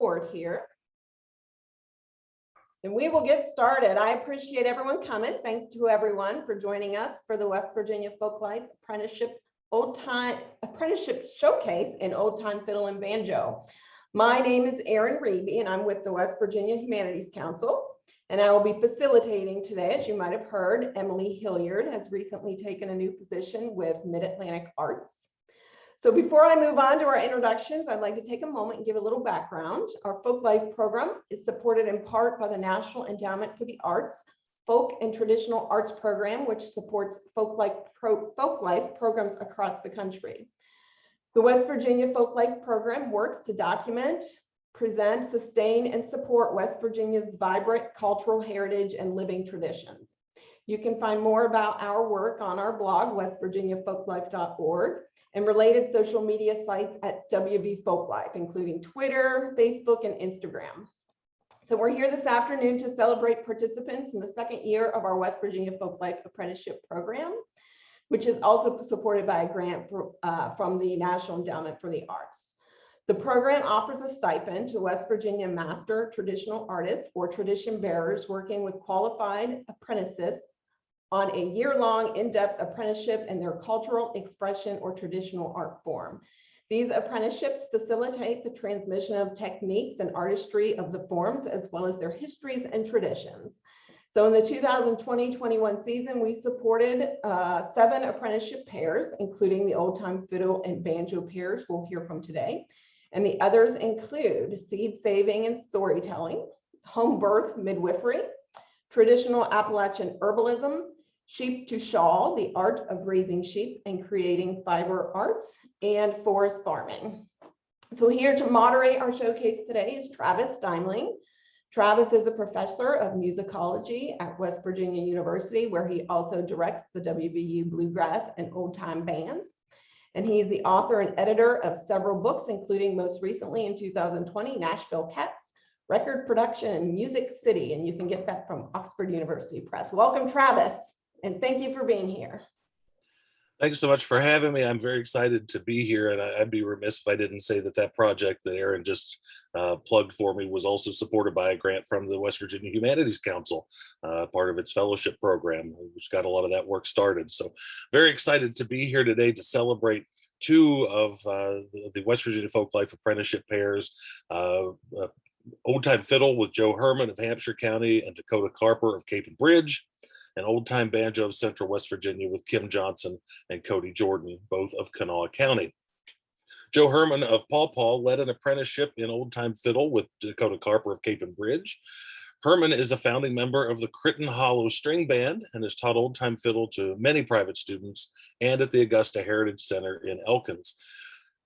board here. And we will get started. I appreciate everyone coming. Thanks to everyone for joining us for the West Virginia Folklife Apprenticeship Showcase in Old Time Fiddle and Banjo. My name is Erin Reeby, and I'm with the West Virginia Humanities Council. And I will be facilitating today. As you might have heard, Emily Hilliard has recently taken a new position with Mid-Atlantic Arts. So before I move on to our introductions, I'd like to take a moment and give a little background. Our Folklife program is supported in part by the National Endowment for the Arts Folk and Traditional Arts Program, which supports folklife programs across the country. The West Virginia Folklife program works to document, present, sustain, and support West Virginia's vibrant cultural heritage and living traditions. You can find more about our work on our blog, westvirginiafolklife.org, and related social media sites at WV Folklife, including Twitter, Facebook, and Instagram. So we're here this afternoon to celebrate participants in the second year of our West Virginia Folklife Apprenticeship Program, which is also supported by a grant from the National Endowment for the Arts. The program offers a stipend to West Virginia master traditional artists or tradition bearers working with qualified apprentices on a year-long in-depth apprenticeship in their cultural expression or traditional art form. These apprenticeships facilitate the transmission of techniques and artistry of the forms, as well as their histories and traditions. So in the 2020-21 season, we supported 7 apprenticeship pairs, including the old time fiddle and banjo pairs we'll hear from today. And the others include seed saving and storytelling, home birth midwifery, traditional Appalachian herbalism, sheep to shawl, the art of raising sheep and creating fiber arts, and forest farming. So here to moderate our showcase today is Travis Steinling. Travis is a professor of musicology at West Virginia University, where he also directs the WVU Bluegrass and Old Time Bands. And he is the author and editor of several books, including most recently in 2020, Nashville Cats, Record Production in Music City. And you can get that from Oxford University Press. Welcome, Travis, and thank you for being here. Thanks so much for having me. I'm very excited to be here, and I'd be remiss if I didn't say that project that Erin just plugged for me was also supported by a grant from the West Virginia Humanities Council, part of its fellowship program, which got a lot of that work started. So very excited to be here today to celebrate 2 of the West Virginia Folklife Apprenticeship pairs, Old Time Fiddle with Joe Herrmann of Hampshire County and Dakota Karper of Capon, and Old Time Banjo of Central West Virginia with Kim Johnson and Cody Jordan, both of Kanawha County. Joe Herrmann of Paw Paw led an apprenticeship in Old Time Fiddle with Dakota Karper of Capon. Herrmann is a founding member of the Critton Hollow String Band and has taught Old Time Fiddle to many private students and at the Augusta Heritage Center in Elkins.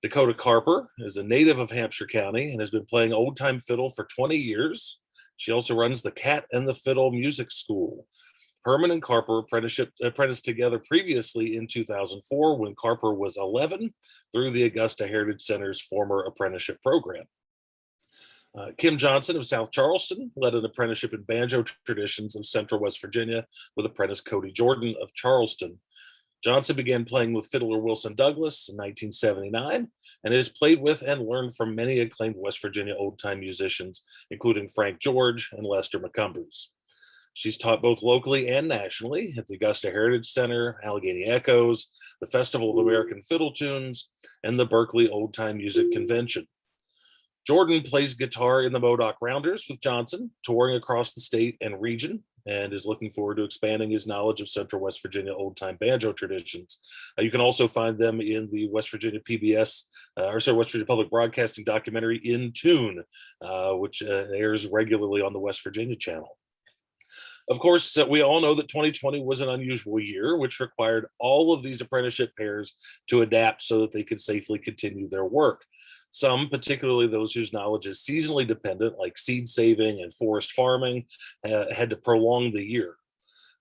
Dakota Karper is a native of Hampshire County and has been playing old time fiddle for 20 years. She also runs the Cat and the Fiddle Music School. Herrmann and Karper apprenticed together previously in 2004 when Karper was 11 through the Augusta Heritage Center's former apprenticeship program. Kim Johnson of South Charleston led an apprenticeship in banjo traditions of Central West Virginia with apprentice Cody Jordan of Charleston. Johnson began playing with fiddler Wilson Douglas in 1979 and has played with and learned from many acclaimed West Virginia old-time musicians, including Frank George and Lester McCumbers. She's taught both locally and nationally at the Augusta Heritage Center, Allegheny Echoes, the Festival of American Fiddle Tunes, and the Berkeley Old Time Music Convention. Jordan plays guitar in the Modoc Rounders with Johnson, touring across the state and region, and is looking forward to expanding his knowledge of Central West Virginia old-time banjo traditions. You can also find them in the West Virginia PBS, West Virginia Public Broadcasting documentary In Tune, which airs regularly on the West Virginia channel. Of course, we all know that 2020 was an unusual year, which required all of these apprenticeship pairs to adapt so that they could safely continue their work. Some, particularly those whose knowledge is seasonally dependent, like seed saving and forest farming, had to prolong the year.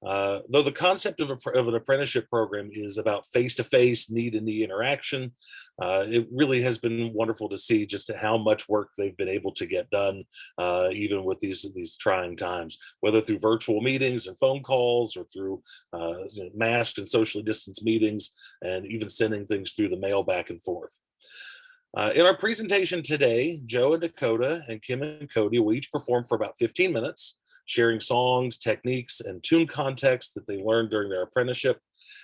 Though the concept of an apprenticeship program is about face-to-face, knee-to-knee interaction, it really has been wonderful to see just how much work they've been able to get done, even with these trying times, whether through virtual meetings and phone calls or through masked and socially distanced meetings, and even sending things through the mail back and forth. In our presentation today, Joe and Dakota and Kim and Cody will each perform for about 15 minutes, sharing songs, techniques, and tune context that they learned during their apprenticeship.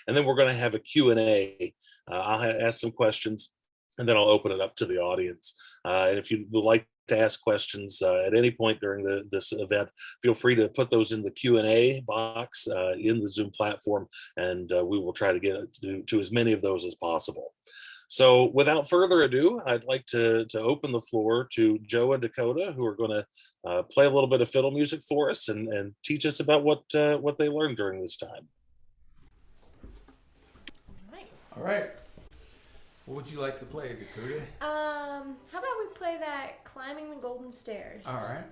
And then we're going to have a Q&A. I'll ask some questions, and then I'll open it up to the audience. And if you would like to ask questions at any point during this event, feel free to put those in the Q&A box in the Zoom platform, and we will try to get to as many of those as possible. So without further ado, I'd like to open the floor to Joe and Dakota, who are going to play a little bit of fiddle music for us and teach us about what they learned during this time. All right. What would you like to play, Dakota? How about we play that Climbing the Golden Stairs? All right.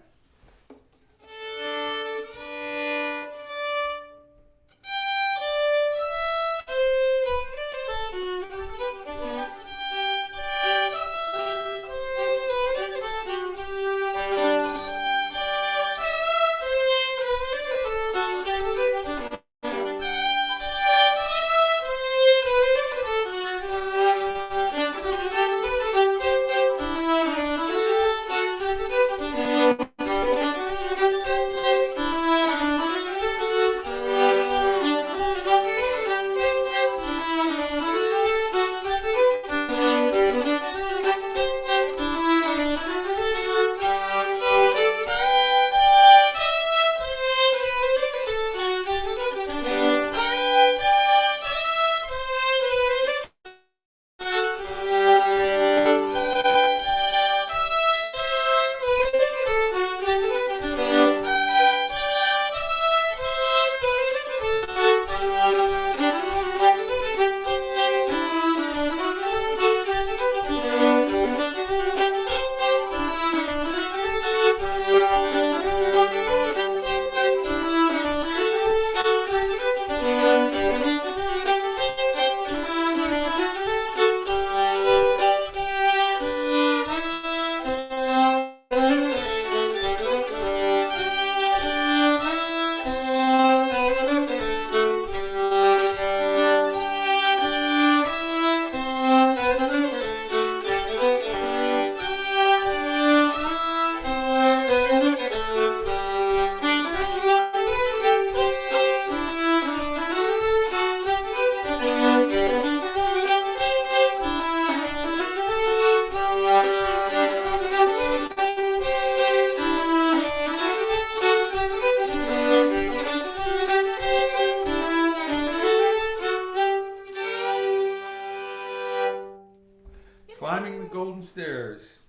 Climbing the Golden Stairs.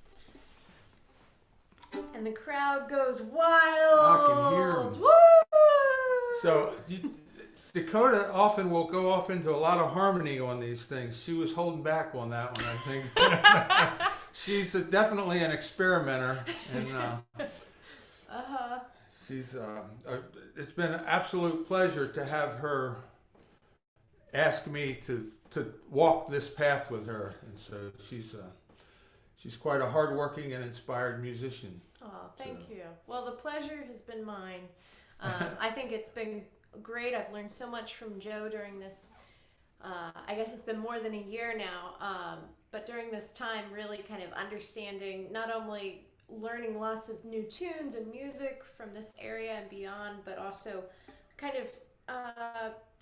And the crowd goes wild. I can hear 'em. Woo! So Dakota often will go off into a lot of harmony on these things. She was holding back on that one, I think. She's definitely an experimenter, and she's. It's been an absolute pleasure to have her ask me to walk this path with her, and so she's quite a hardworking and inspired musician. Oh, thank you. Well, the pleasure has been mine. I think it's been great. I've learned so much from Joe during this, I guess it's been more than a year now, but during this time really kind of understanding, not only learning lots of new tunes and music from this area and beyond, but also kind of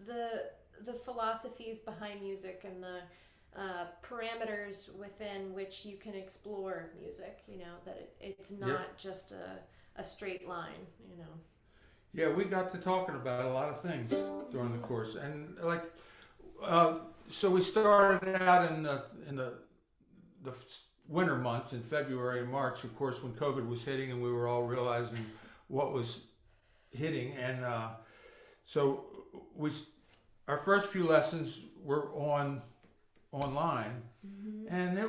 the philosophies behind music and the parameters within which you can explore music, you know, that it's not just a straight line, you know. Yeah, we got to talking about a lot of things during the course, and like, so we started out in the winter months in February and March, of course, when COVID was hitting, and we were all realizing what was hitting, and so our first few lessons were online, and it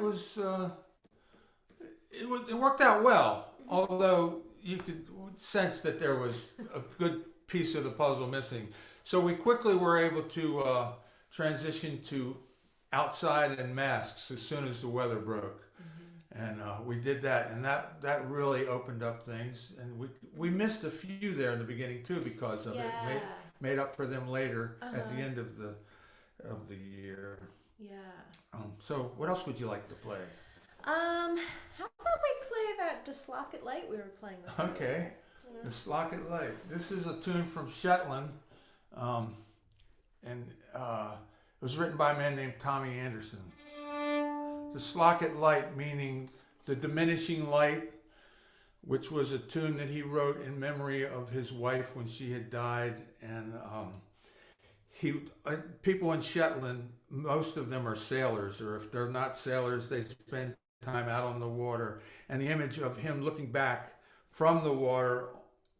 worked out well, although you could sense that there was a good piece of the puzzle missing. So we quickly were able to transition to outside and masks as soon as the weather broke. And we did that, and that really opened up things. And we missed a few there in the beginning too because of it. Made up for them later at the end of the year. Yeah. So what else would you like to play? How about we play that Just Lock It Light we were playing before? Okay. Yeah. The Slocket Light. This is a tune from Shetland, and it was written by a man named Tommy Anderson. The Slocket Light, meaning the diminishing light, which was a tune that he wrote in memory of his wife when she had died. And people in Shetland, most of them are sailors, or if they're not sailors, they spend time out on the water. And the image of him looking back from the water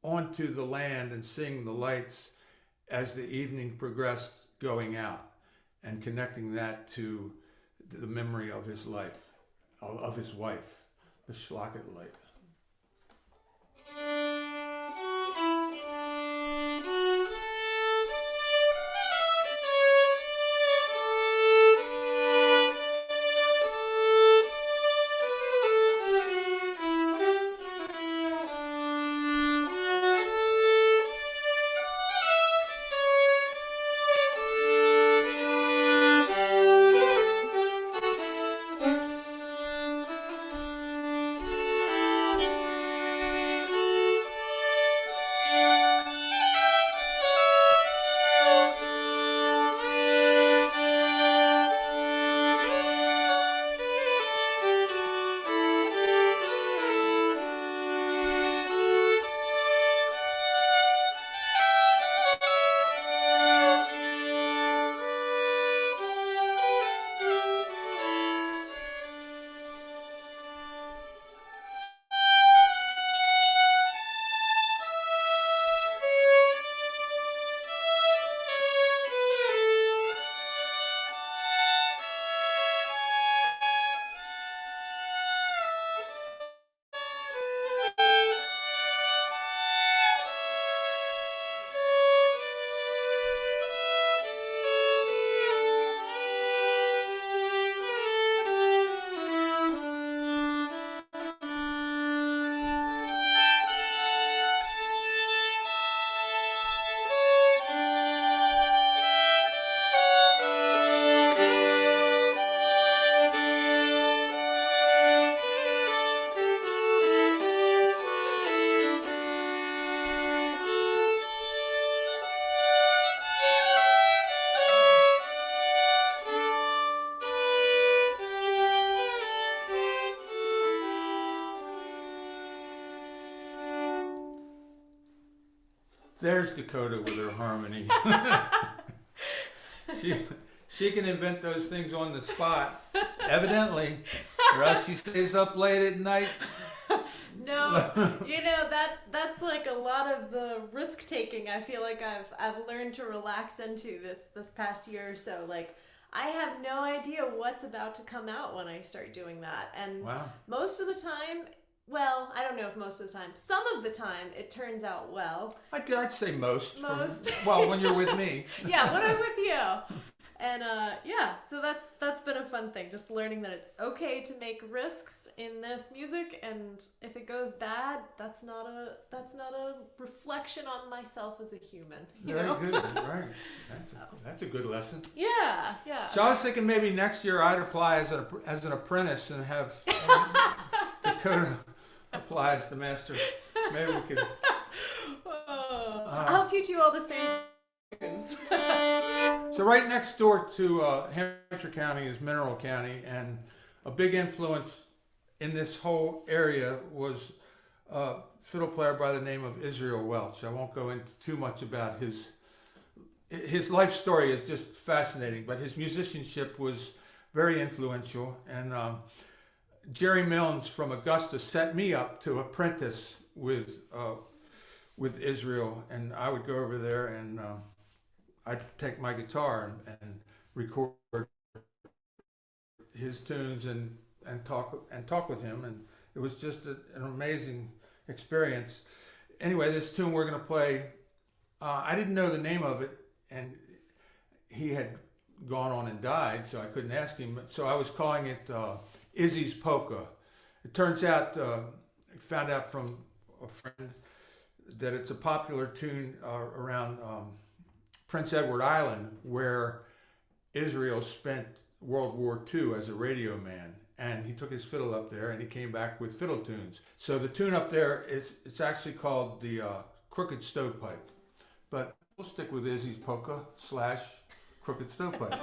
onto the land and seeing the lights as the evening progressed going out, and connecting that to the memory of his life, of his wife, the Slocket Light. There's Dakota with her harmony. she can invent those things on the spot, evidently, or else she stays up late at night. No, that's like a lot of the risk taking. I feel like I've learned to relax into this past year or so. Like, I have no idea what's about to come out when I start doing that, and Wow. most of the time. Well, I don't know if most of the time. Some of the time, it turns out well. I'd say most. Most. Well, when you're with me. Yeah, when I'm with you. And yeah, so that's been a fun thing. Just learning that it's okay to make risks in this music, and if it goes bad, that's not a reflection on myself as a human. Very good. Right. That's a good lesson. Yeah. So I was thinking maybe next year I'd apply as an apprentice and have Dakota apply as the master. Maybe we could. I'll teach you all the same tunes. So right next door to Hampshire County is Mineral County, and a big influence in this whole area was a fiddle player by the name of Israel Welch. I won't go into too much about his life story is just fascinating, but his musicianship was very influential. And Jerry Milnes from Augusta set me up to apprentice with Israel, and I would go over there and I'd take my guitar and record his tunes and talk with him, and it was just an amazing experience. Anyway, this tune we're going to play, I didn't know the name of it, and he had gone on and died, so I couldn't ask him. So I was calling it Izzy's Polka. It turns out, I found out from a friend that it's a popular tune around Prince Edward Island, where Israel spent World War II as a radio man. and he took his fiddle up there and he came back with fiddle tunes. So the tune up there it's actually called the Crooked Stovepipe, but we'll stick with Izzy's polka / Crooked Stovepipe.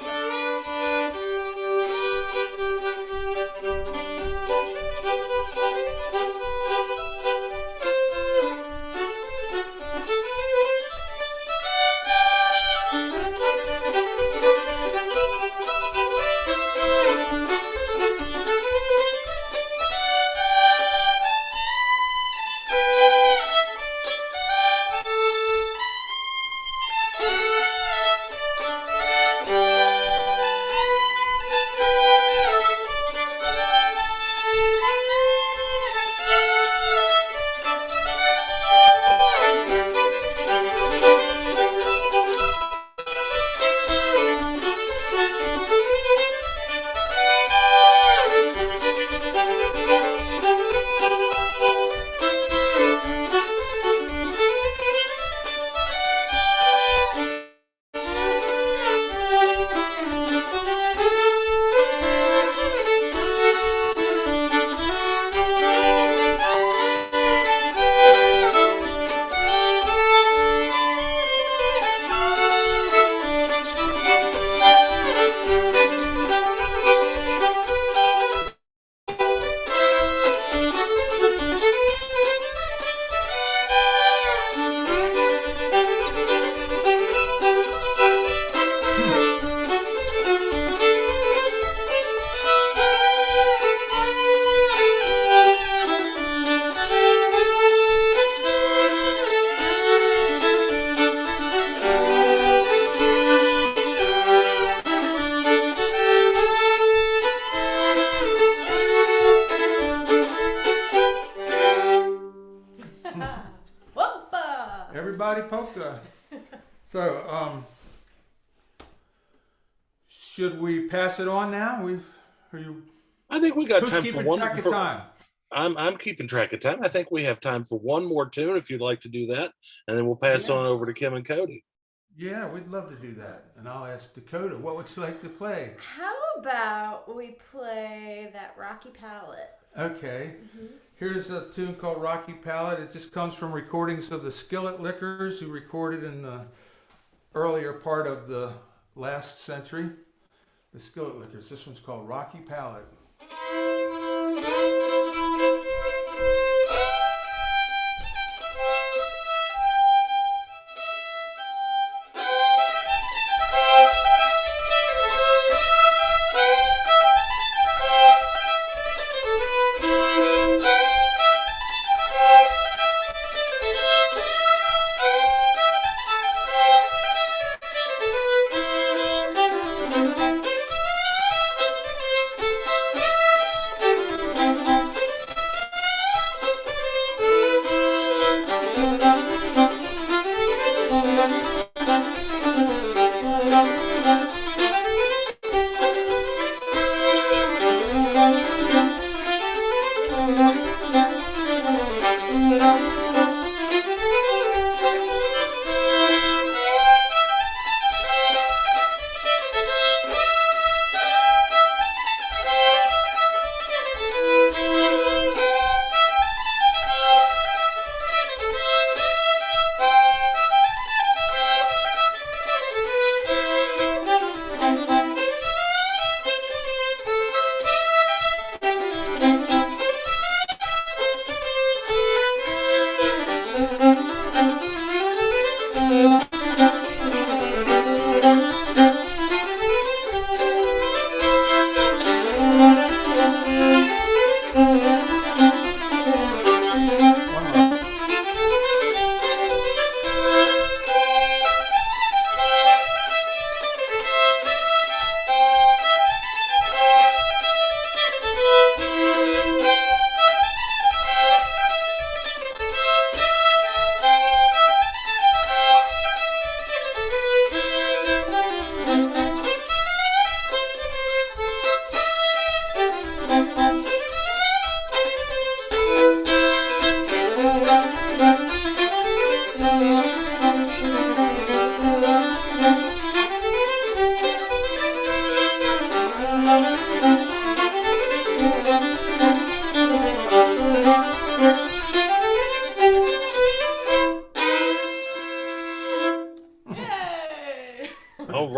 Everybody polka. So, should we pass it on now? I think we got Who's time for keeping one. track of time? I'm keeping track of time. I think we have time for one more tune if you'd like to do that, and then we'll pass on over to Kim and Cody. Yeah, we'd love to do that. And I'll ask Dakota, what would you like to play? How about we play that Rocky Palette? Okay. Here's a tune called Rocky Palette. It just comes from recordings of the Skillet Lickers, who recorded in the earlier part of the last century. The Skillet Lickers. This one's called Rocky Palette.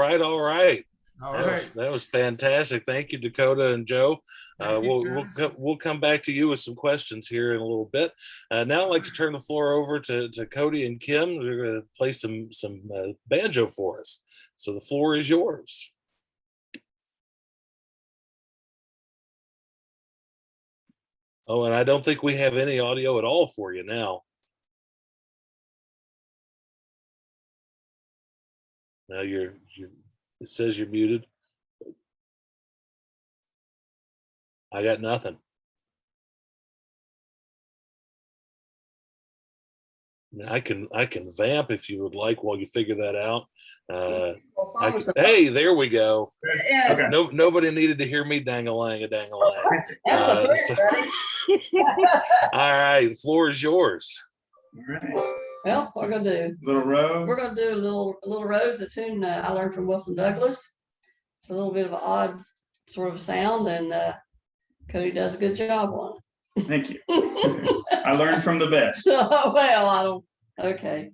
right, all right. All right. That was fantastic. Thank you, Dakota and Joe. Thank you, guys. We'll come back to you with some questions here in a little bit. Now I'd like to turn the floor over to Cody and Kim. They're going to play some banjo for us. So the floor is yours. Oh, and I don't think we have any audio at all for you now. Now it says you're muted. I got nothing. I can vamp if you would like while you figure that out. Hey, there we go. Yeah. Okay. Nobody needed to hear me dang-a-lang. That's a first, buddy. All right, the floor is yours. All right. Well, we're gonna do Little Rose. we're gonna do a little Rose, a tune I learned from Wilson Douglas. It's a little bit of an odd sort of sound, and Cody does a good job on Thank you. it. I learned from the best. So, well, I don't. Okay.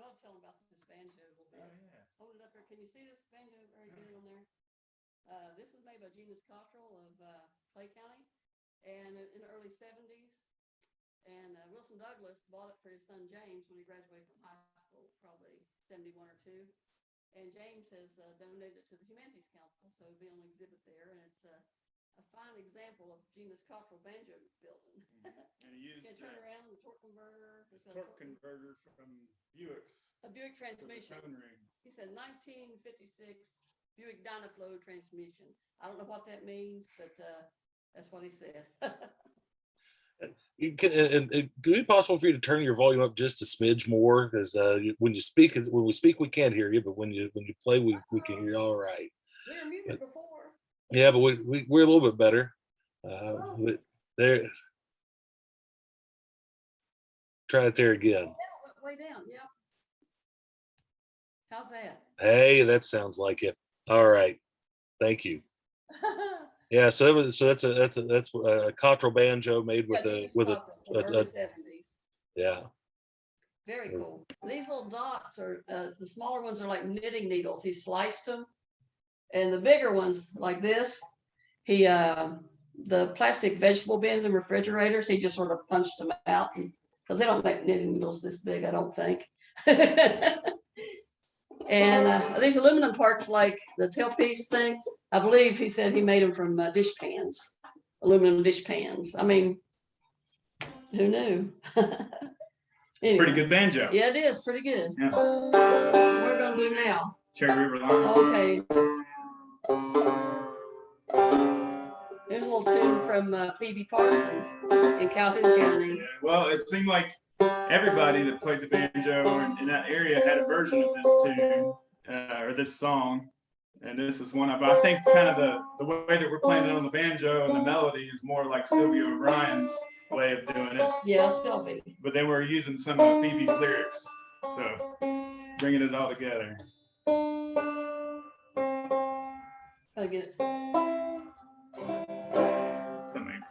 I'll tell them about this banjo a little bit. Hold it up here. Can you see this banjo very good on there? This is made by Genus Cottrell of Clay County, and in the early 70s. And Wilson Douglas bought it for his son James when he graduated from high school, probably 71 or 2. And James has donated it to the Humanities Council, so it'll be on exhibit there. And it's a fine example of Genus Cottrell banjo building. And he used Can turn around the torque converter. torque converter from Buick's. A Buick transmission. Tone ring. He said 1956 Buick Dynaflow transmission. I don't know what that means, but that's what he said. Could it be possible for you to turn your volume up just a smidge more? Because when we speak, we can't hear you, but when you play, we can hear you all right. We were muted before. Yeah, but we're a little bit better. But there, try it there again. Went way down. Yep. How's that? Hey, that sounds like it. All right, thank you. Yeah, so that's a Cottrell banjo made with a 70s. yeah. Very cool. These little dots are the smaller ones are like knitting needles. He sliced them, And the bigger ones like this, he, the plastic vegetable bins and refrigerators, he just sort of punched them out because they don't make knitting needles this big, I don't think. And these aluminum parts, like the tailpiece thing, I believe he said he made them from dish pans, aluminum dish pans. I mean, who knew? It's a pretty good banjo. Yeah, it is pretty good. Yeah. What we're gonna do now? Cherry River Line. Okay. Here's a little tune from Phoebe Parsons in Calhoun County. Yeah, well, it seemed like everybody that played the banjo in that area had a version of this tune or this song. And this is one of, I think, kind of the way that we're playing it on the banjo and the melody is more like Sylvia O'Brien's way of doing it. Yeah, Sylvie. But then we're using some of Phoebe's lyrics. So bringing it all together. Gotta get it. Something.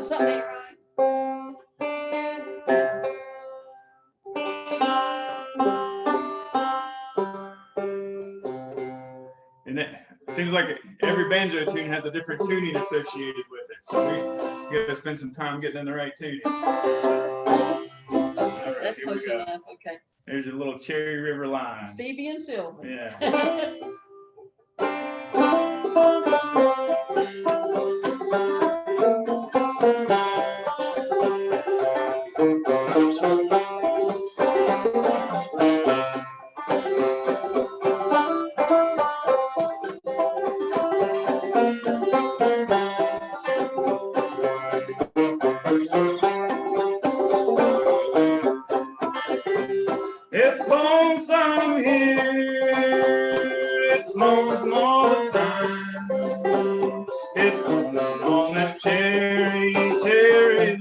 Something ain't right. And it seems like every banjo tune has a different tuning associated with it. So we got to spend some time getting in the right tuning. All right, That's here we close go. enough. Okay. There's your little Cherry River line. Phoebe and Sylvie. Yeah. It's lonesome here, it's lonesome all the time. It's lonesome on that cherry, cherry.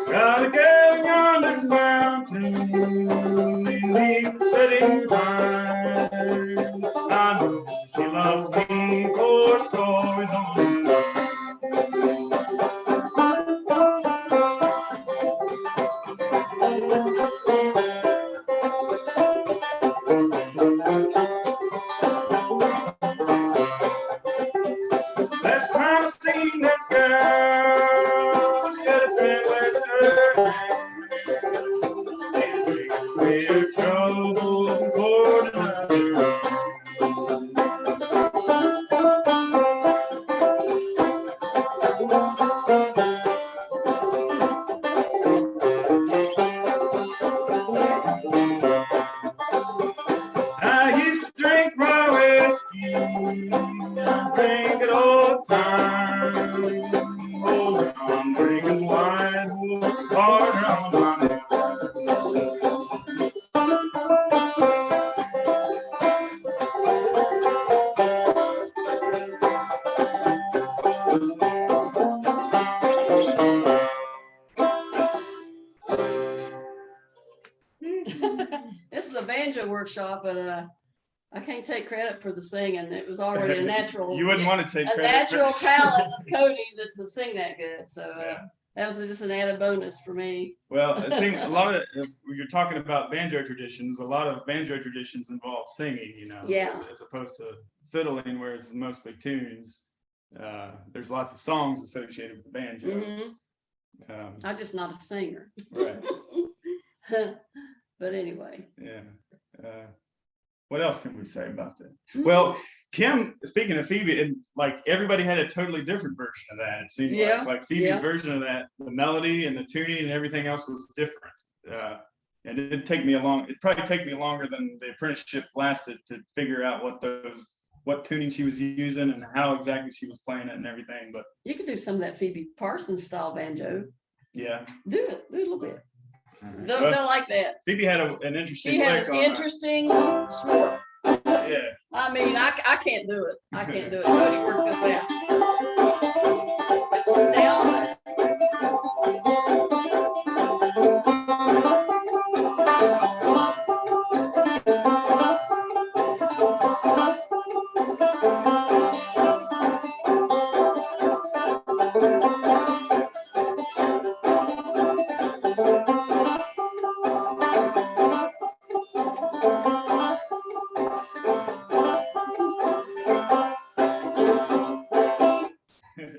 Gotta go yonder mountain, beneath the setting pine. I know she loves me, for stories on the last time I seen that girl, she had a friend last her hand. Their troubles for tonight. I used to drink my whiskey, I drink it all the time. Oh, I'm drinking wine, what's harder on my mind. This is a banjo workshop, but I can't take credit for the singing. It was already a natural. You wouldn't want to take a credit. natural talent of Cody to sing that good. So Yeah. that was just an added bonus for me. Well, it seems a lot of when you're talking about banjo traditions, a lot of banjo traditions involve singing, you know, Yeah. as opposed to fiddling, where it's mostly tunes. There's lots of songs associated with the banjo. Mhm. Um, I'm just not a singer. right. But anyway. Yeah. What else can we say about that? Well, Kim, speaking of Phoebe, and like everybody had a totally different version of that. It seemed Yeah, like Phoebe's yeah. version of that, the melody and the tuning and everything else was different. And it didn't take me it'd probably take me longer than the apprenticeship lasted to figure out what tuning she was using and how exactly she was playing it and everything. But You could do some of that Phoebe Parsons style banjo. yeah. Do it. Do a little bit. They'll, Well, they'll like that. Phoebe had an interesting She had lick an on her. interesting sword. Yeah. I mean, I can't do it. I can't do it. Cody worked this out. It's down.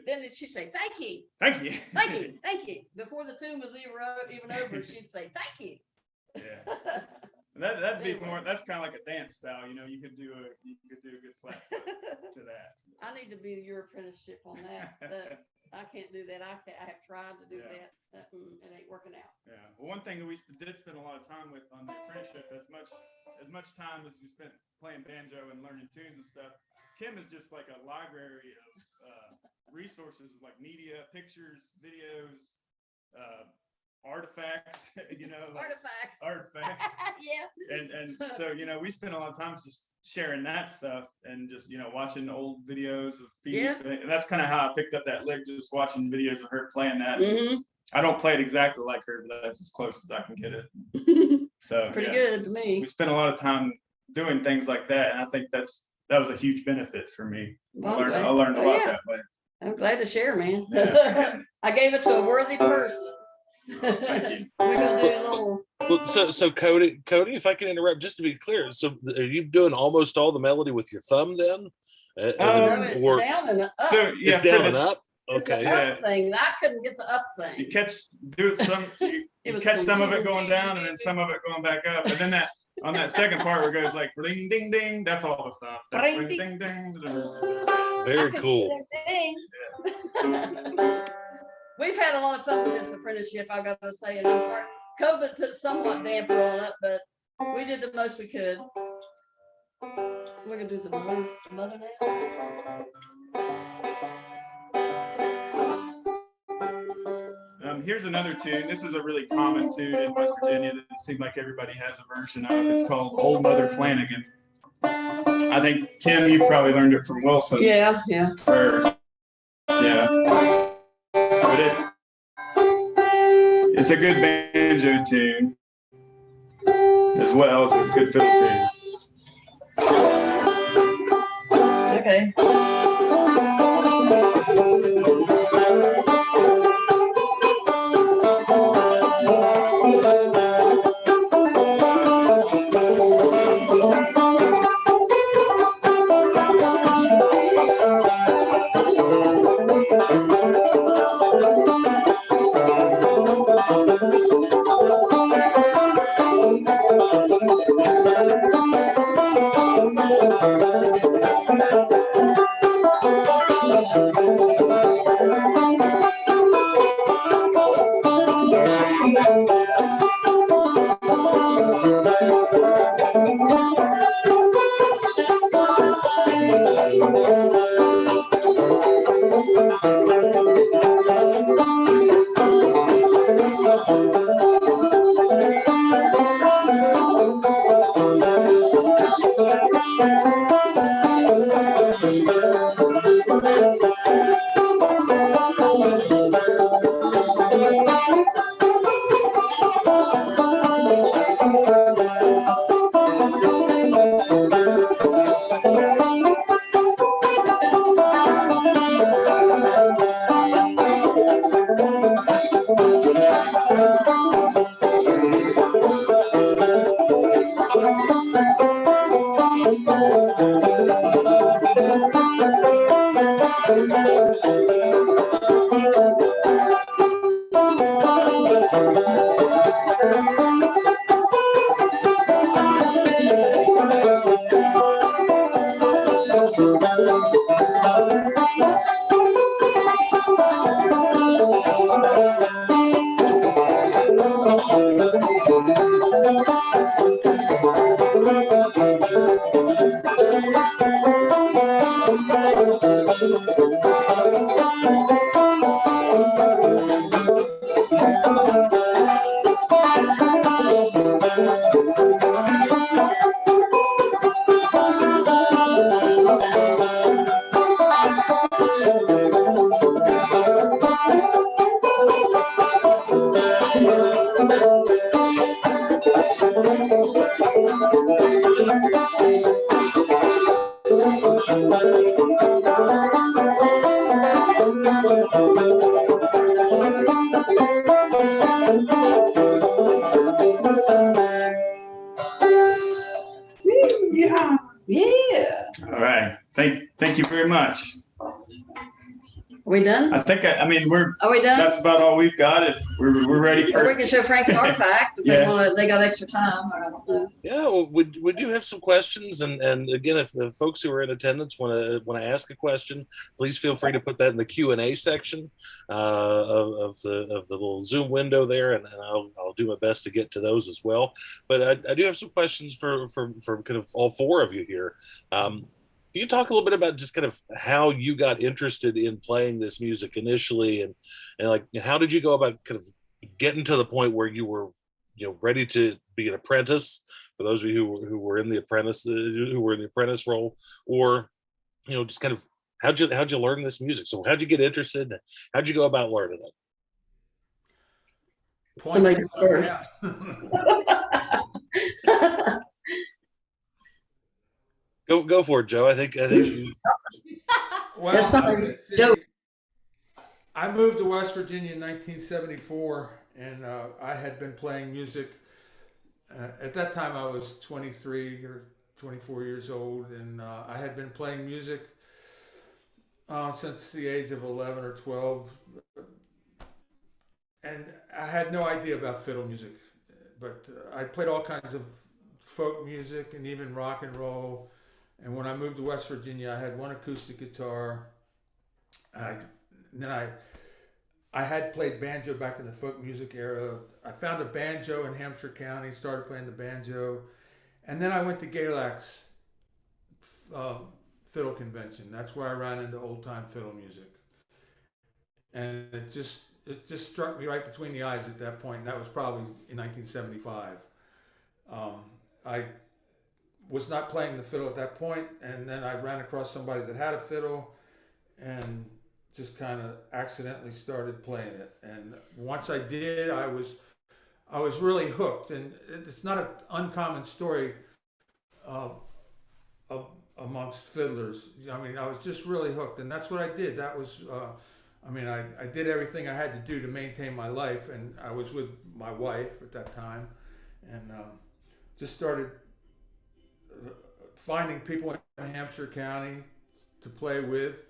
Then she'd say, thank you, Thank you. thank you, thank you. Before the tune was even over, she'd say, thank you. Yeah. And that'd be more. That's kind of like a dance style, you know. You could do a good flat foot to that. I need to be your apprenticeship on that. I can't do that. I have tried to do Yeah. that. It ain't working out. Yeah. Well, one thing that we did spend a lot of time with on the apprenticeship, as much time as we spent playing banjo and learning tunes and stuff, Kim is just like a library of resources like media, pictures, videos, artifacts, you know, like artifacts. Yeah. And so, you know, we spend a lot of time just sharing that stuff and just, you know, watching old videos of feet. Yeah. And that's kind of how I picked up that lick, just watching videos of her playing that. Mm-hmm. I don't play it exactly like her, but that's as close as I can get it. So Pretty yeah, good to me. we spent a lot of time doing things like that. And I think that was a huge benefit for me. Well, I learned a lot that way. I'm glad to share, man. Yeah. I gave it to a worthy person. Thank you. We're gonna do a little. Well, so Cody, if I can interrupt, just to be clear, so are you doing almost all the melody with your thumb then? No, it's Or down and up. So yeah, it's down and up? It's Okay. an up thing. I couldn't get the up thing. you catch some of it going down and then some of it going back up. And then that on that second part where it goes like ding ding ding, that's all the thumb. That's Ding, ding ding ding. Very cool. We've had a lot of fun with this apprenticeship, I gotta say, and I'm sorry. COVID put somewhat damper on it, but we did the most we could. We're gonna do the mother now. Here's another tune. This is a really common tune in West Virginia that it seems like everybody has a version of. It's called Old Mother Flanagan. I think, Kim, you probably learned it from Wilson. Yeah. First. Yeah. But it's a good banjo tune as well as a good fiddle tune. Okay. Yeah. Yeah. All right. Thank you very much. Are we done? I think I mean Are we done? that's about all we've got. If we're ready Or we for. can show Frank's artifact if Yeah. they got extra time. Or I don't know. Yeah, well, we do have some questions, and again, if the folks who are in attendance want to ask a question, please feel free to put that in the Q&A section of the little Zoom window there, and I'll do my best to get to those as well. But I do have some questions for kind of all four of you here. Can you talk a little bit about just kind of how you got interested in playing this music initially, and like how did you go about kind of getting to the point where you were ready to be an apprentice, for those of you who were in the apprentice role, or just kind of how'd you learn this music? So how'd you get interested? How'd you go about learning it? Somebody go first. Go for it, Joe. I think you, Well, That's something see, dope. I moved to West Virginia in 1974, and I had been playing music. At that time, I was 23 or 24 years old, and I had been playing music since the age of 11 or 12. And I had no idea about fiddle music, but I played all kinds of folk music and even rock and roll. And when I moved to West Virginia, I had one acoustic guitar. Then I had played banjo back in the folk music era. I found a banjo in Hampshire County, started playing the banjo. And then I went to Galac's fiddle convention. That's where I ran into old time fiddle music. And it just struck me right between the eyes at that point. And that was probably in 1975. I was not playing the fiddle at that point, and then I ran across somebody that had a fiddle and just kind of accidentally started playing it. And once I did, I was really hooked. And it's not an uncommon story amongst fiddlers. I mean, I was just really hooked, and that's what I did. That was I did everything I had to do to maintain my life, and I was with my wife at that time, and just started finding people in Hampshire County to play with,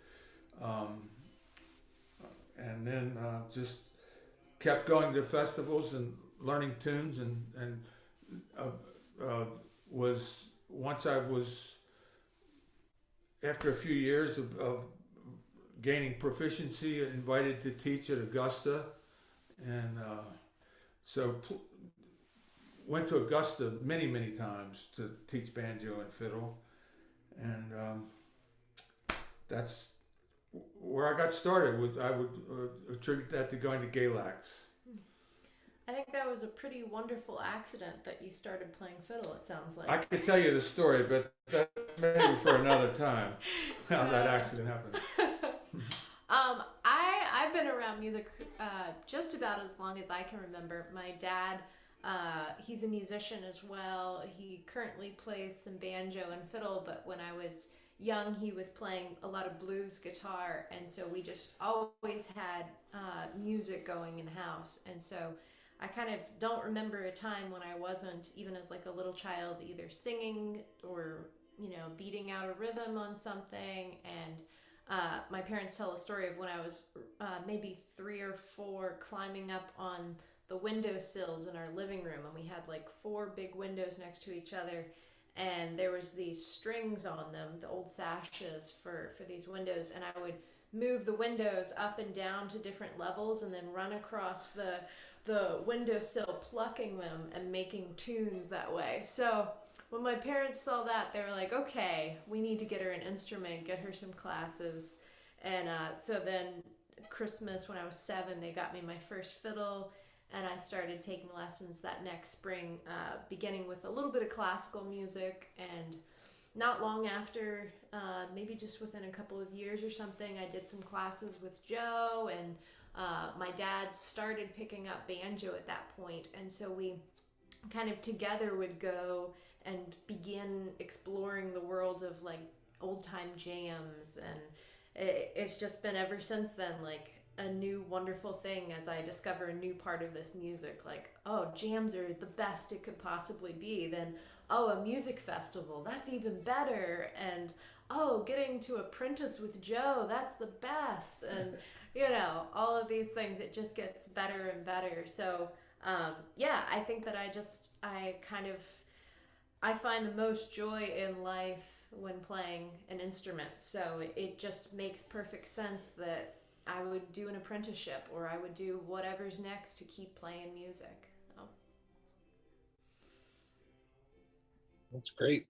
and then just kept going to festivals and learning tunes, and after a few years of gaining proficiency, invited to teach at Augusta, and went to Augusta many times to teach banjo and fiddle, and that's where I got started. I would attribute that to going to Galac's. I think that was a pretty wonderful accident that you started playing fiddle, it sounds like. I could tell you the story, but that maybe for another time, how that accident happened. I've been around music just about as long as I can remember. My dad, he's a musician as well. He currently plays some banjo and fiddle, but when I was young, he was playing a lot of blues guitar, and so we just always had music going in the house. And so I kind of don't remember a time when I wasn't, even as like a little child, either singing or beating out a rhythm on something. And my parents tell a story of when I was maybe 3 or 4, climbing up on the windowsills in our living room, and we had like 4 big windows next to each other, and there was these strings on them, the old sashes for these windows, and I would move the windows up and down to different levels and then run across the windowsill, plucking them and making tunes that way. So when my parents saw that, they were like, okay, we need to get her an instrument, get her some classes. And so then Christmas, when I was 7, they got me my first fiddle, and I started taking lessons that next spring, beginning with a little bit of classical music. And not long after, maybe just within a couple of years or something, I did some classes with Joe, and my dad started picking up banjo at that point. And so we kind of together would go and begin exploring the world of like old time jams, and it's just been ever since then, like a new wonderful thing as I discover a new part of this music. Like, oh, jams are the best it could possibly be. Then, oh, a music festival, that's even better. And oh, getting to apprentice with Joe, that's the best. And you know, all of these things, it just gets better and better. So yeah, I think that I find the most joy in life when playing an instrument. So it just makes perfect sense that I would do an apprenticeship, or I would do whatever's next to keep playing music. Oh. That's great.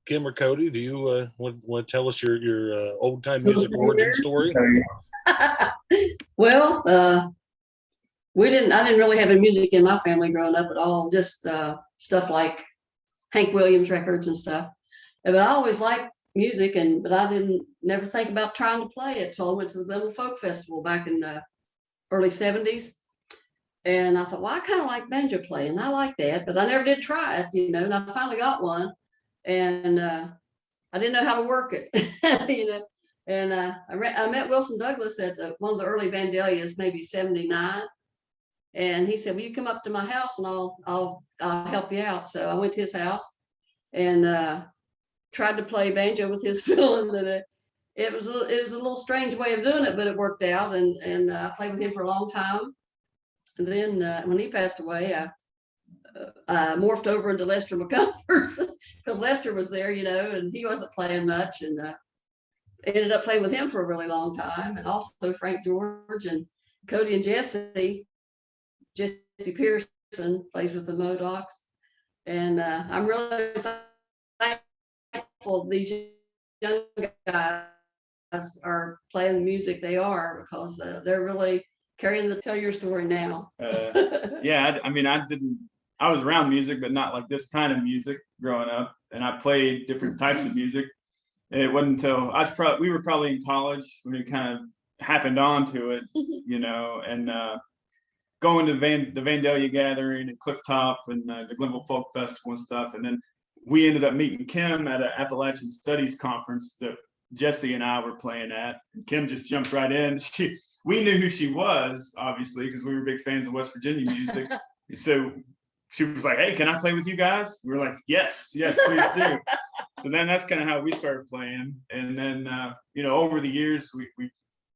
Kim or Cody, do you want to tell us your old time music origin story? Well, I didn't really have any music in my family growing up at all, just stuff like Hank Williams records and stuff. But I always liked music, but I didn't never think about trying to play it till I went to the Glenville Folk Festival back in the early 70s. And I thought, well, I kind of like banjo playing. I like that, but I never did try it, and I finally got one, and I didn't know how to work it, And I met Wilson Douglas at one of the early Vandalias, maybe 79. And he said, "Will you come up to my house and I'll help you out?" So I went to his house and tried to play banjo with his fiddle, and it was a little strange way of doing it, but it worked out. And I played with him for a long time. And then when he passed away, I morphed over into Lester McCumbers because Lester was there, and he wasn't playing much, and ended up playing with him for a really long time, and also Frank George and Cody and Jesse. Jesse Pearson plays with the Modocs, and I'm really thankful these young guys are playing the music they are, because they're really carrying the tell your story now. Yeah, I was around music, but not like this kind of music growing up, and I played different types of music. It wasn't until we were probably in college when we kind of happened onto it, and going to the Vandalia gathering at Cliff Top and the Glenville Folk Festival and stuff. And then we ended up meeting Kim at an Appalachian Studies conference that Jesse and I were playing at. And Kim just jumped right in. We knew who she was, obviously, because we were big fans of West Virginia music. So she was like, "Hey, can I play with you guys?" We were like, yes, please do. So then that's kind of how we started playing. And then, over the years, we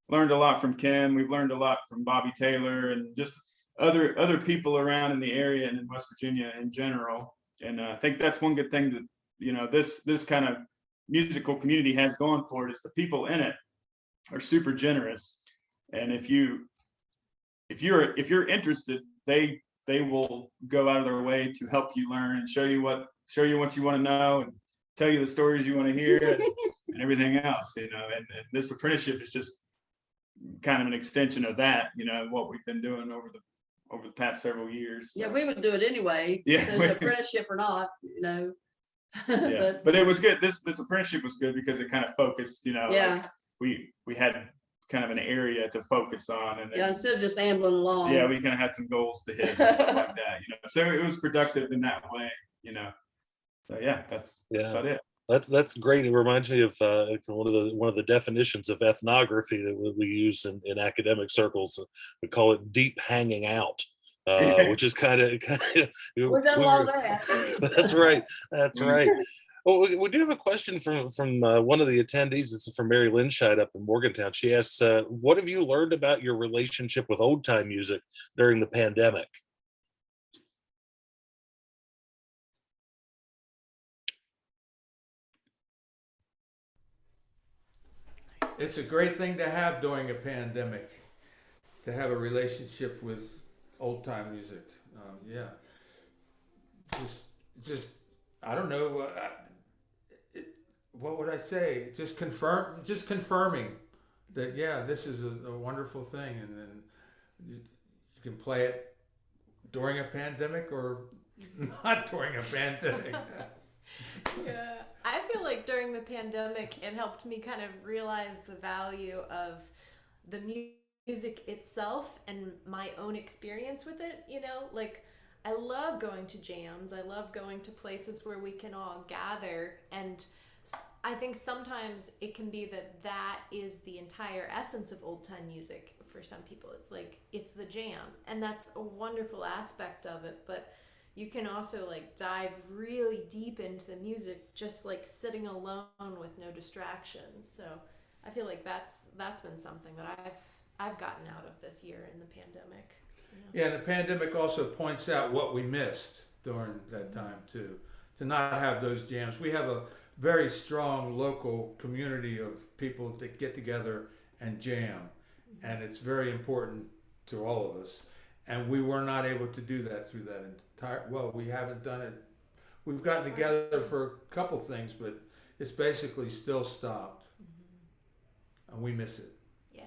learned a lot from Kim. We've learned a lot from Bobby Taylor and just other people around in the area and in West Virginia in general. And I think that's one good thing that, this kind of musical community has going for it, is the people in it are super generous. And if you're interested, they will go out of their way to help you learn and show you what you want to know, and tell you the stories you want to hear, and everything else, and this apprenticeship is just kind of an extension of that, what we've been doing over the past several years. So. Yeah, we would do it anyway. Yeah, there's an apprenticeship or not, Yeah, but it was good. This apprenticeship was good because it kind of focused, Yeah. like we had kind of an area to focus on, and Yeah, instead of just ambling along. Yeah, we kind of had some goals to hit and stuff like that, So it was productive in that way, So yeah, that's about it. That's great. It reminds me of one of the definitions of ethnography that we use in academic circles. We call it deep hanging out, which is kind of. We've done a lot of that. That's right. That's right. Well, we do have a question from one of the attendees. This is from Mary Lynn Scheid up in Morgantown. She asks, "What have you learned about your relationship with old time music during the pandemic?" It's a great thing to have during a pandemic, to have a relationship with old time music. Yeah, just I don't know. What would I say? Just confirming that, yeah, this is a wonderful thing, and then you can play it during a pandemic or not during a pandemic. Yeah, I feel like during the pandemic, it helped me kind of realize the value of the music itself and my own experience with it. Like, I love going to jams. I love going to places where we can all gather, and I think sometimes it can be that is the entire essence of old time music for some people. It's like, it's the jam, and that's a wonderful aspect of it, but you can also like dive really deep into the music just like sitting alone with no distractions. So I feel like that's been something that I've gotten out of this year in the pandemic. Yeah, the pandemic also points out what we missed during that time too, to not have those jams. We have a very strong local community of people that get together and jam, and it's very important to all of us. And we were not able to do that through that entire, well, we haven't done it. We've gotten together for a couple things, but it's basically still stopped. And we miss it. Yeah.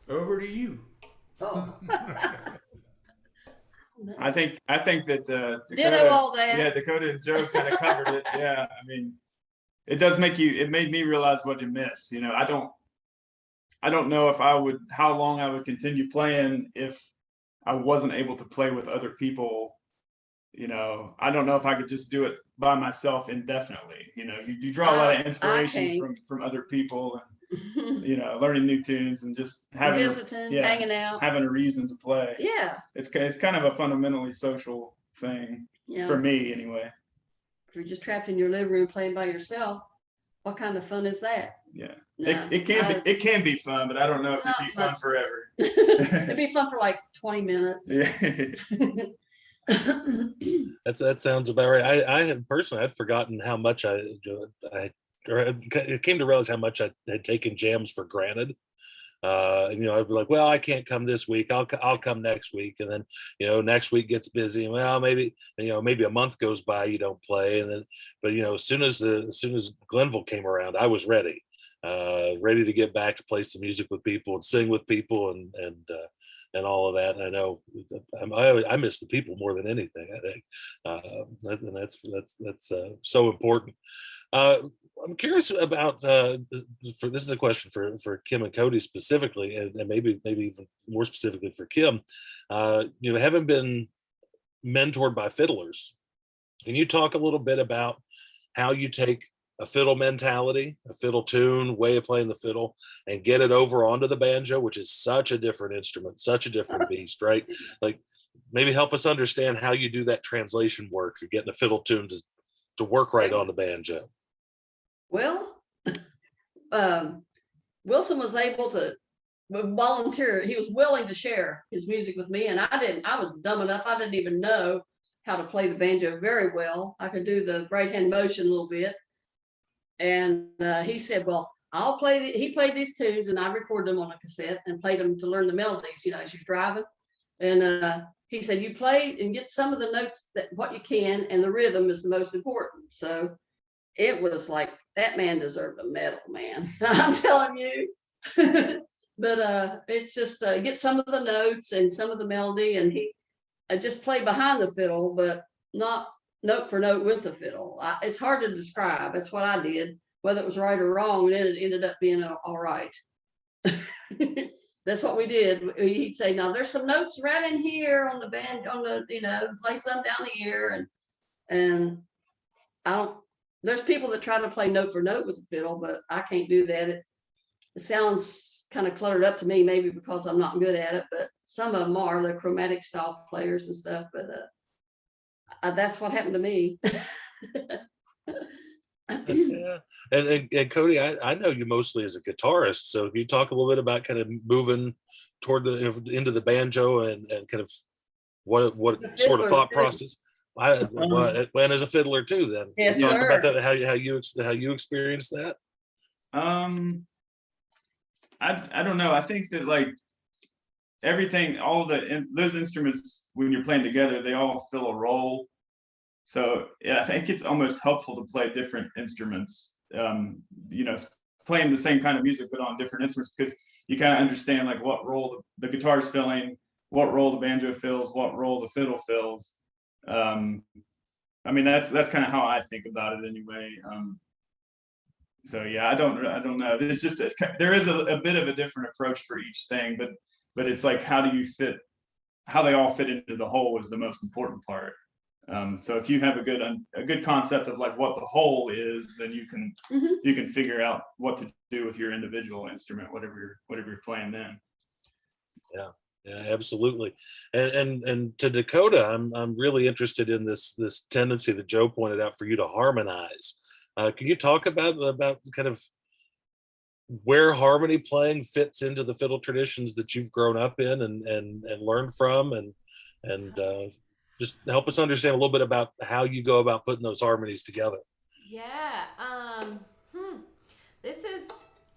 Over to you. Oh. I think that Ditto all that. yeah, Dakota and Joe kind of covered it. Yeah, I mean, it made me realize what you miss. You know, I don't know if how long I would continue playing if I wasn't able to play with other people. You know, I don't know if I could just do it by myself indefinitely. You know, you draw a lot of inspiration from other people, and you know, learning new tunes and just having hanging out, having a reason to play. Yeah, It's kind of a fundamentally social thing for me anyway. If you're just trapped in your living room playing by yourself, what kind of fun is that? Yeah, No, it can be fun, but I don't know if it'd be fun forever. It'd be fun for like 20 minutes. Yeah. That sounds about right. I had personally, I'd forgotten how much it came to realize how much I had taken jams for granted. You know, I'd be like, well, I can't come this week. I'll come next week. And then, you know, next week gets busy. Well, maybe a month goes by, you don't play. And then, but you know, as soon as Glenville came around, I was ready to get back to play some music with people and sing with people and all of that. And I know I miss the people more than anything, I think. And that's so important. I'm curious about this is a question for Kim and Cody specifically, and maybe even more specifically for Kim. You know, having been mentored by fiddlers, can you talk a little bit about how you take a fiddle mentality, a fiddle tune, way of playing the fiddle, and get it over onto the banjo, which is such a different instrument, such a different beast, right? Like, maybe help us understand how you do that translation work, or getting a fiddle tune to work right on the banjo. Well, Wilson was able to volunteer. He was willing to share his music with me, and I was dumb enough. I didn't even know how to play the banjo very well. I could do the right hand motion a little bit. And he said, well, he played these tunes and I recorded them on a cassette and played them to learn the melodies, you know, as you're driving. And he said, you play and get some of the notes what you can, and the rhythm is the most important. So it was like, that man deserved a medal, man. I'm telling you. But it's just get some of the notes and some of the melody, and I just play behind the fiddle, but not note for note with the fiddle. It's hard to describe. That's what I did, whether it was right or wrong, and then it ended up being all right. That's what we did. He'd say, now there's some notes right in here on the band, you know, play some down here. And there's people that try to play note for note with the fiddle, but I can't do that. It sounds kind of cluttered up to me, maybe because I'm not good at it, but some of them are the chromatic style players and stuff, but that's what happened to me. Yeah. And Cody, I know you mostly as a guitarist, so if you talk a little bit about kind of moving toward into the banjo and kind of what sort of thought process. When as a fiddler too, then yes, talk sir. about that, how you experienced that. I don't know. I think that like everything, those instruments, when you're playing together, they all fill a role. So yeah, I think it's almost helpful to play different instruments. You know, playing the same kind of music but on different instruments, because you kind of understand like what role the guitar's filling, what role the banjo fills, what role the fiddle fills. I mean, that's kind of how I think about it anyway. So yeah, I don't know. It's just there is a bit of a different approach for each thing, but it's like how they all fit into the whole is the most important part. So if you have a good concept of like what the whole is, then you can figure out what to do with your individual instrument, whatever you're playing then. Yeah, absolutely. And to Dakota, I'm really interested in this tendency that Joe pointed out for you to harmonize. Can you talk about kind of where harmony playing fits into the fiddle traditions that you've grown up in and learned from, and just help us understand a little bit about how you go about putting those harmonies together? Yeah. This is,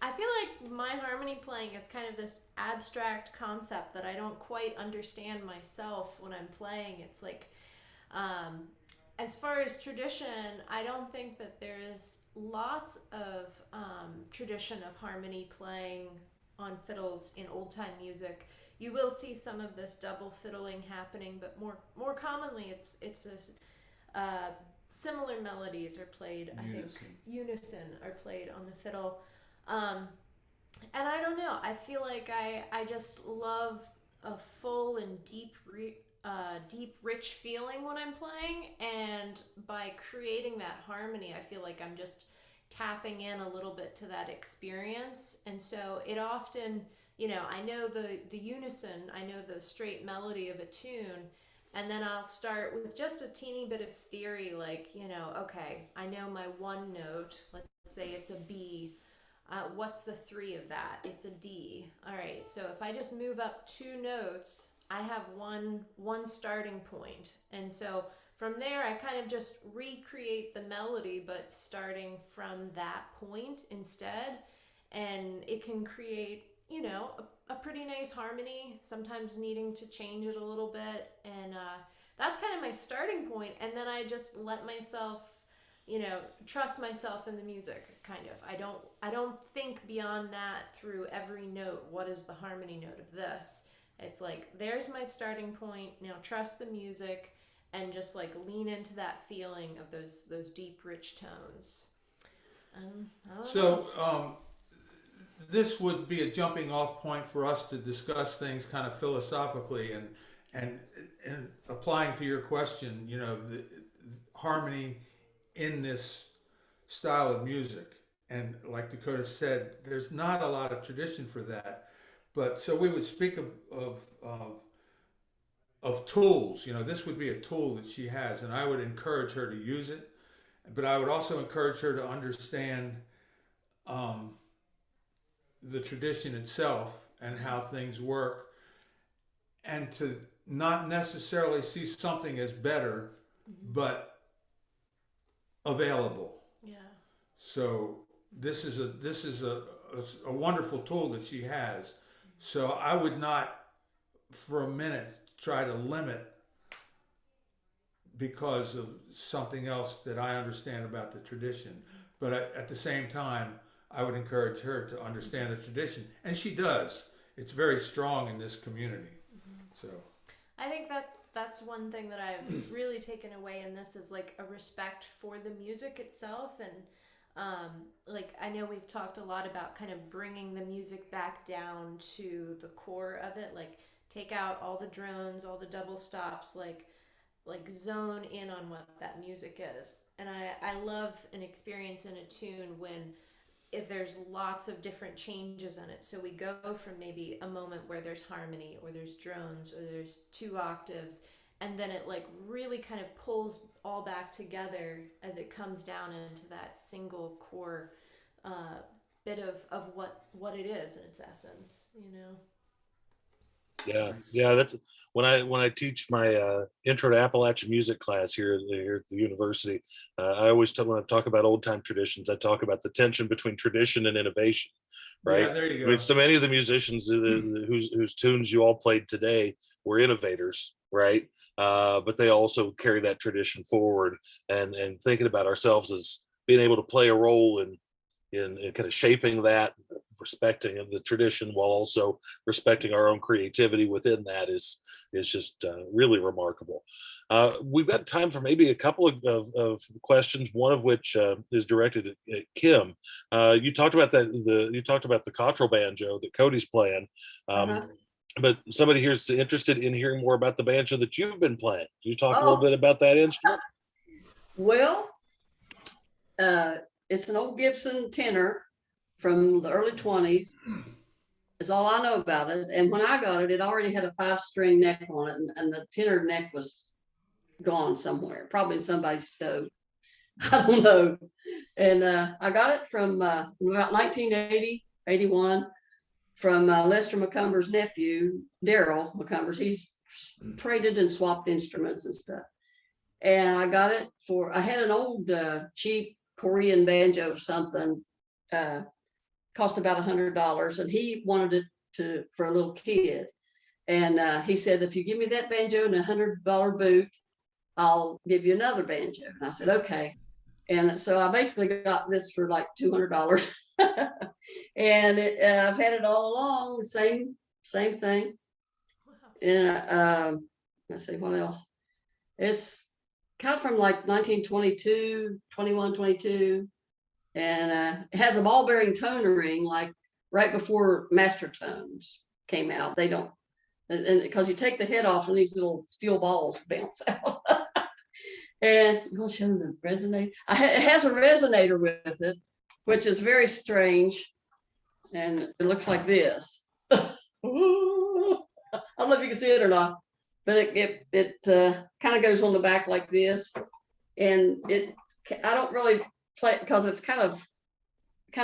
I feel like my harmony playing is kind of this abstract concept that I don't quite understand myself when I'm playing. It's like, as far as tradition, I don't think that there is lots of tradition of harmony playing on fiddles in old time music. You will see some of this double fiddling happening, but more commonly, it's similar melodies are played. I think unison are played on the fiddle, and I don't know. I feel like I just love a full and deep, rich feeling when I'm playing, and by creating that harmony, I feel like I'm just tapping in a little bit to that experience, and so it often, I know the unison, I know the straight melody of a tune, and then I'll start with just a teeny bit of theory, like, okay, I know my one note, let's say it's a B. What's the 3 of that? It's a D. All right, so if I just move up 2 notes, I have one starting point. And so from there, I kind of just recreate the melody, but starting from that point instead. And it can create, a pretty nice harmony, sometimes needing to change it a little bit. And that's kind of my starting point. And then I just let myself, trust myself in the music, kind of. I don't think beyond that through every note. What is the harmony note of this? It's like, there's my starting point. Now trust the music and just like lean into that feeling of those deep, rich tones. This would be a jumping off point for us to discuss things kind of philosophically and applying to your question, the harmony in this style of music. And like Dakota said, there's not a lot of tradition for that. But so we would speak of tools. This would be a tool that she has, and I would encourage her to use it. But I would also encourage her to understand the tradition itself and how things work, and to not necessarily see something as better, but available. Yeah. So this is a wonderful tool that she has. So I would not for a minute try to limit because of something else that I understand about the tradition. But at the same time, I would encourage her to understand the tradition, and she does. It's very strong in this community. So I think that's one thing that I've really taken away in this is like a respect for the music itself. And like, I know we've talked a lot about kind of bringing the music back down to the core of it, like take out all the drones, all the double stops, like zone in on what that music is. And I love an experience in a tune when if there's lots of different changes in it. So we go from maybe a moment where there's harmony or there's drones or there's 2 octaves, and then it like really kind of pulls all back together as it comes down into that single core bit of what it is in its essence, Yeah, that's when I teach my intro to Appalachian music class here at the university. I always when I talk about old time traditions, I talk about the tension between tradition and innovation, right? yeah, there you go. I mean, so many of the musicians whose tunes you all played today were innovators, right? But they also carry that tradition forward, and thinking about ourselves as being able to play a role in kind of shaping that, respecting of the tradition while also respecting our own creativity within that is just really remarkable. We've got time for maybe a couple of questions, one of which is directed at Kim. You talked about the cottrell banjo that Cody's playing. but somebody here's interested in hearing more about the banjo that you've been playing. Can you talk a Oh. little bit about that instrument? Well, it's an old Gibson tenor from the early 20s. That's all I know about it. And when I got it, it already had a 5-string neck on it, and the tenor neck was gone somewhere, probably in somebody's stove. I don't know. And I got it from about 1980, 81, from Lester McCumber's nephew, Daryl McCumbers. He's traded and swapped instruments and stuff. And I got it for, I had an old cheap Korean banjo or something, cost about $100, and he wanted it for a little kid. And he said, if you give me that banjo and $100 boot, I'll give you another banjo. And I said, okay. And so I basically got this for like $200. And I've had it all along, same thing. And let's see, what else? It's kind of from like 1922, 21, 22. And it has a ball bearing tone ring, like right before Master Tones came out. They don't, and because you take the head off and these little steel balls bounce out. And I'll show them the resonator. It has a resonator with it, which is very strange. And it looks like this. I don't know if you can see it or not, but it kind of goes on the back like this. And I don't really play it because it's kind of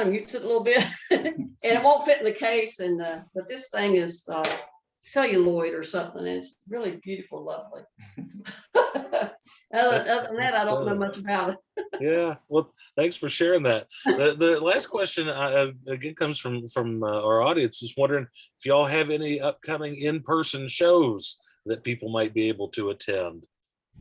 mutes it a little bit. And it won't fit in the case. And but this thing is celluloid or something. And it's really beautiful, lovely. Other than that, I don't know much about it. Yeah, well, thanks for sharing that. The last question again comes from our audience. Just wondering if y'all have any upcoming in-person shows that people might be able to attend.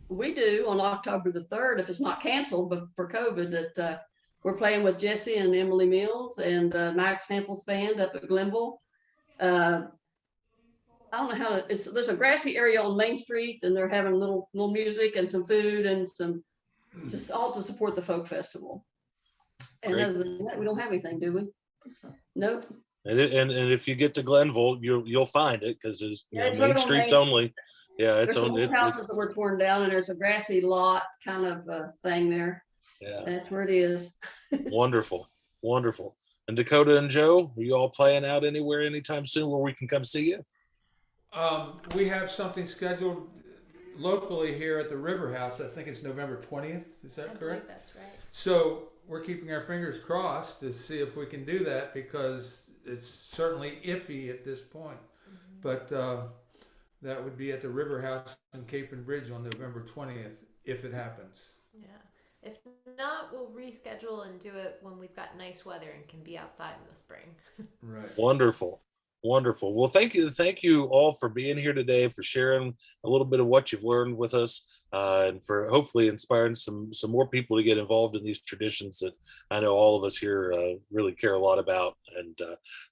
We do on October the 3rd, if it's not canceled, but for COVID, that we're playing with Jesse and Emily Mills and Max Samples Band up at Glenville. I don't know how to, there's a grassy area on Main Street, and they're having little music and some food and some, just all to support the folk festival. And Great. other than that, we don't have anything, do we? Nope. And if you get to Glenville, you'll find it, because it's, It's Main right on Street's Main. only. Yeah, it's There's some on old houses that were torn down, and there's a grassy lot kind of thing there. Yeah, That's where it is. wonderful. And Dakota and Joe, are you all playing out anywhere anytime soon where we can come see you? We have something scheduled locally here at the River House. I think it's November 20th. Is that I believe correct? that's right. So we're keeping our fingers crossed to see if we can do that, because it's certainly iffy at this point. But that would be at the River House in Capon Bridge on November 20th, if it happens. Yeah. If not, we'll reschedule and do it when we've got nice weather and can be outside in the spring. Right. Wonderful. Well, thank you all for being here today, for sharing a little bit of what you've learned with us, and for hopefully inspiring some more people to get involved in these traditions that I know all of us here really care a lot about. And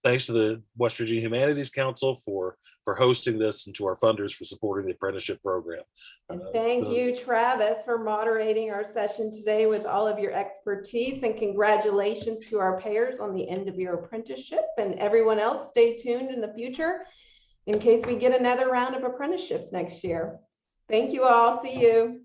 thanks to the West Virginia Humanities Council for hosting this, and to our funders for supporting the apprenticeship program. And thank you, Travis, for moderating our session today with all of your expertise, and congratulations to our payers on the end of your apprenticeship. And everyone else, stay tuned in the future in case we get another round of apprenticeships next year. Thank you all. See you.